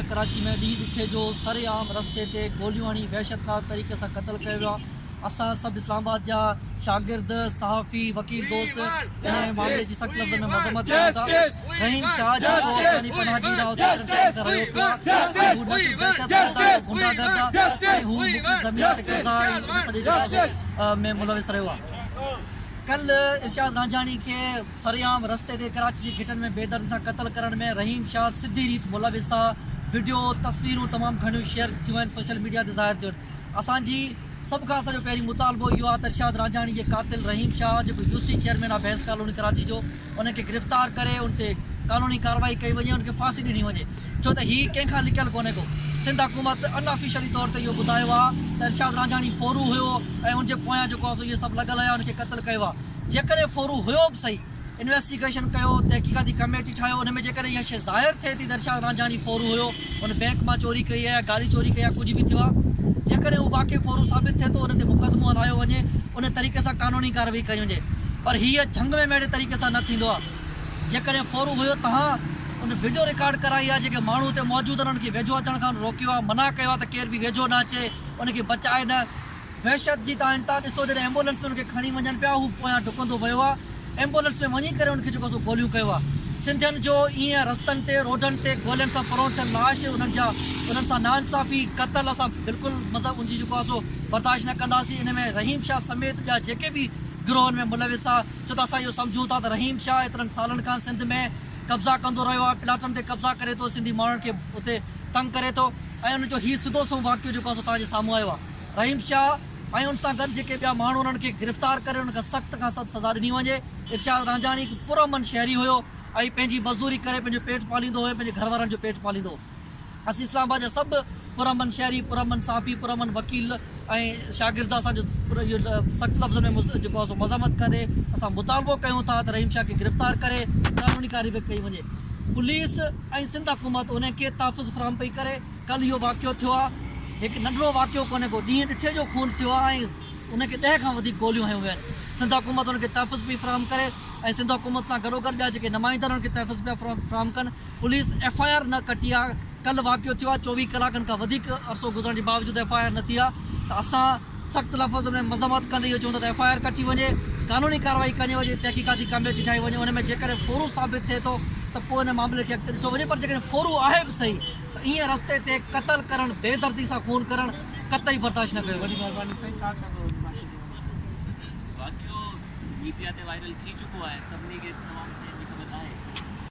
कराची में ॾींहुं ॾिठे जो सरेआम रस्ते ते गोलियूं हणी वहशतनाक तरीक़े सां क़त्ल कयो वियो आहे। असां सभु इस्लामाबाद जा शागिर्द सहाफ़ी वकील दोस्त हिन मामले जी सख़्त लफ़्ज़ में मज़म्मत कयूं था। रहीम शाह जेको यानी पनाहगीर आहे उते रहियो पियो आहे, हू दहशतगर्द आहे, गुंडागर्द आहे ऐं हू ज़मीन ते कब्ज़ा सॼे जॻह में मुलविस रहियो आहे। कल इरशाद रांझानी के सरेआम रस्ते ते कराची जी घिटन में बेदर्दी सां क़त्ल करण में रहीम शाह सिधी रीत मुलविस आहे। वीडियो तस्वीरूं तमामु घणियूं शेयर थियूं आहिनि, सोशल मीडिया ते ज़ाहिर थियूं आहिनि। असांजी सभु खां असांजो पहिरीं मुतालबो इहो आहे त इरशाद रांझानी जे कातिल रहीम शाह जेको यूसी चेयरमैन आहे भैंस कॉलोनी कराची जो, उनखे गिरफ़्तार करे उन ते कानूनी कार्रवाई कई वञे, उनखे फांसी ॾिनी वञे, छो त हीउ कंहिंखां लिकियलु कोन्हे को। सिंध हुकूमत अनऑफिशियली तौर ते इहो ॿुधायो आहे त इरशाद रांझानी फोरू हुयो ऐं उनजे पोयां जेको आहे इहे सभु लॻल हुया, उनखे क़त्ल कयो आहे। जेकॾहिं फोरू हुयो बि सही, इन्वेस्टिगेशन कयो, तहक़ीक़ाती कमेटी ठाहियो, उन में जेकॾहिं इहा शइ ज़ाहिर थिए थी त इरशाद रांझानी फोरू हुयो, उन बैंक मां चोरी कई आहे, गाड़ी चोरी कई आहे, कुझु बि थियो आहे, जेकॾहिं उहो वाक़ई फोरू साबित थिए थो, उन ते मुक़दमो हलायो वञे, उन तरीक़े सां कानूनी कार्रवाई कई वञे। पर हीअ झंग में अहिड़े तरीक़े सां न थींदो आहे। जेकॾहिं फोरू हुयो, तव्हां उन वीडियो रिकॉर्ड कराई आहे, जेके माण्हू हुते मौजूदु आहिनि उनखे वेझो अचण खां रोकियो आहे, मना कयो आहे त केर बि वेझो न अचे, उनखे बचाए न। वहशत जी तव्हां ॾिसो, जॾहिं एम्बुलेंस में उनखे खणी वञनि पिया, हू पोयां डुकंदो वियो आहे, एम्बुलेंस में वञी करे उनखे जेको गोलियूं कयो आहे। सिंधियुनि जो ईअं रस्तनि ते रोडनि ते गोलियुनि सां परों थियल लाश, उन्हनि सां नाइंसाफ़ी क़तल असां बिल्कुलु मतिलबु उनजी जेको आहे सो बर्दाश्त न कंदासीं। इन में रहीम शाह समेत ॿिया जेके बि गिरोहनि में मुलविस आहे, छो त असां इहो सम्झूं था त रहीम शाह एतिरनि सालनि खां सिंध में कब्ज़ा कंदो रहियो आहे, प्लाटनि ते कब्ज़ा करे थो, सिंधी माण्हुनि खे उते तंग करे थो, ऐं उनजो हीउ सिधो सो वाक़ियो जेको आहे तव्हांजे साम्हूं आयो आहे। रहीम शाह ऐं उन सां गॾु जेके ॿिया माण्हू उन्हनि खे गिरफ़्तार करे उनखे सख़्त खां सख़्त सज़ा ॾिनी वञे। इरशाद रांझानी हिकु पुरअमन शहरी हुयो ऐं पंहिंजी मज़दूरी करे पंहिंजो पेट पालींदो हुयो, पंहिंजे घर वारनि जो पेट पालींदो हो। असीं इस्लामाबाद जा सभु पुरअमन शहरी, पुरअमन साफ़ी, पुरअमन वकील ऐं शागिर्द असांजो इहो सख़्त लफ़्ज़ में जेको आहे सो मज़म्मत करे असां मुतालबो कयूं था त रहीम शाह खे गिरफ़्तार करे कानूनी कार्रवाई कई वञे। पुलिस ऐं सिंध हुकूमत उनखे तहफ़ुज़ फ़राहम पई करे। कल्ह इहो वाक़ियो थियो आहे, हिकु नंढिड़ो वाक़ियो कोन्हे को, ॾींहुं ॾिठे जो खून थियो आहे ऐं उनखे 10 खां वधीक गोलियूं हयूं आहिनि। सिंध हुकूमत उनखे तहफ़ुज़ पई फ़राहम करे ऐं सिंध हुकूमत सां गॾोगॾु ॿिया जेके नुमाइंदा उनखे तहफ़ुज़ पिया फ़राहम कनि। पुलिस FIR न कटी आहे। कल्ह वाक़ियो थियो आहे, 24 कलाकनि खां वधीक अरसो गुज़रण जे बावजूदि FIR न थी आहे, त असां सख़्त लफ़्ज़ में मज़म्मत कंदे इहो चवंदा त FIR कटी वञे, कानूनी कार्रवाई कई वञे, तहक़ीक़ाती कमेटी ठाही वञे, उन में जेकॾहिं फोरू साबित थिए थो त पोइ हिन मामले खे अॻिते ॾिठो वञे। पर जेकॾहिं फोरू आहे बि सही, त ईअं रस्ते ते क़त्ल करणु, बेदर्दी सां खून करणु कतई बर्दाश्त न कयो। वॾी महिरबानी साईं, छा वाक़ियो मीडिया ते वायरल थी चुको आहे, सभिनी खे तमामु